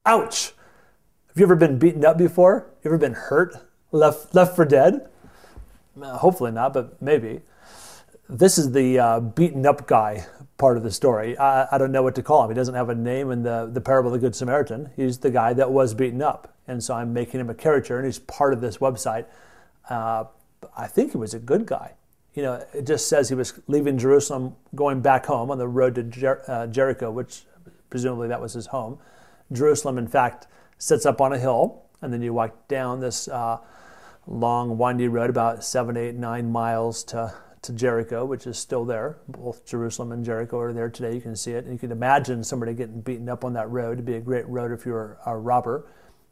Ouch! Have you ever been beaten up before? You ever been hurt? Left for dead? Hopefully not, but maybe. This is the beaten up guy part of the story. I don't know what to call him. He doesn't have a name in the parable of the Good Samaritan. He's the guy that was beaten up. And so I'm making him a character, and he's part of this website. I think he was a good guy. You know, it just says he was leaving Jerusalem, going back home on the road to Jericho, which presumably that was his home. Jerusalem, in fact, sits up on a hill, and then you walk down this long, windy road, about 7, 8, 9 miles to Jericho, which is still there. Both Jerusalem and Jericho are there today. You can see it. And you can imagine somebody getting beaten up on that road. It'd be a great road if you were a robber.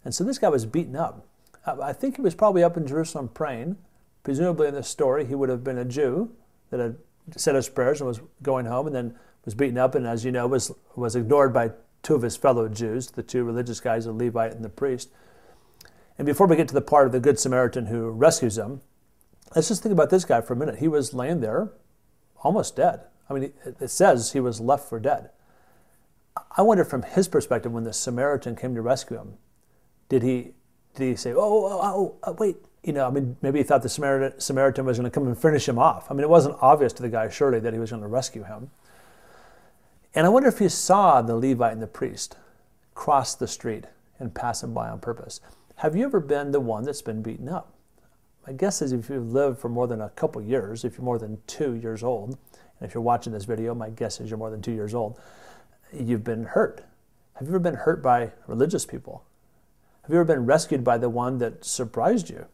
And so this guy was beaten up. I think he was probably up in Jerusalem praying. Presumably in this story, he would have been a Jew that had said his prayers and was going home, and then was beaten up, and as you know, was ignored by 2 of his fellow Jews, the 2 religious guys, the Levite and the priest. And before we get to the part of the Good Samaritan who rescues him, let's just think about this guy for a minute. He was laying there, almost dead. I mean, it says he was left for dead. I wonder from his perspective, when the Samaritan came to rescue him, did he say, wait, you know, I mean, maybe he thought the Samaritan was going to come and finish him off. I mean, it wasn't obvious to the guy, surely, that he was going to rescue him. And I wonder if he saw the Levite and the priest cross the street and pass him by on purpose. Have you ever been the one that's been beaten up? My guess is if you've lived for more than a couple years, if you're more than 2 years old, and if you're watching this video, my guess is you're more than 2 years old, you've been hurt. Have you ever been hurt by religious people? Have you ever been rescued by the one that surprised you?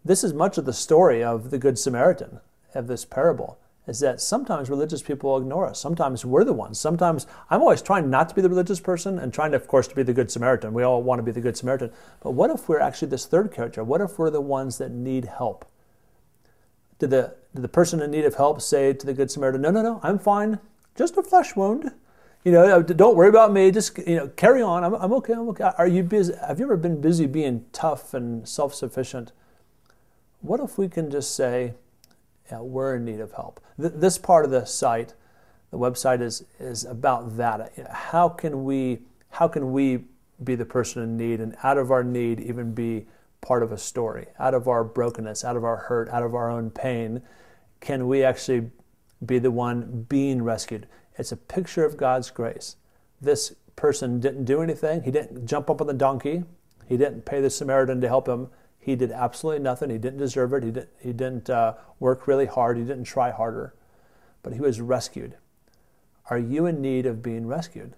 This is much of the story of the Good Samaritan, of this parable, is that sometimes religious people ignore us. Sometimes we're the ones. Sometimes I'm always trying not to be the religious person and trying to, of course, to be the Good Samaritan. We all want to be the Good Samaritan. But what if we're actually this third character? What if we're the ones that need help? Did the person in need of help say to the Good Samaritan, no, I'm fine. Just a flesh wound. You know, don't worry about me. Just, you know, carry on. I'm okay. Are you busy? Have you ever been busy being tough and self-sufficient? What if we can just say, yeah, we're in need of help? This part of the site, the website, is about that. How can we be the person in need, and out of our need even be part of a story? Out of our brokenness, out of our hurt, out of our own pain, can we actually be the one being rescued? It's a picture of God's grace. This person didn't do anything. He didn't jump up on the donkey. He didn't pay the Samaritan to help him. He did absolutely nothing. He didn't deserve it. He didn't work really hard. He didn't try harder. But he was rescued. Are you in need of being rescued?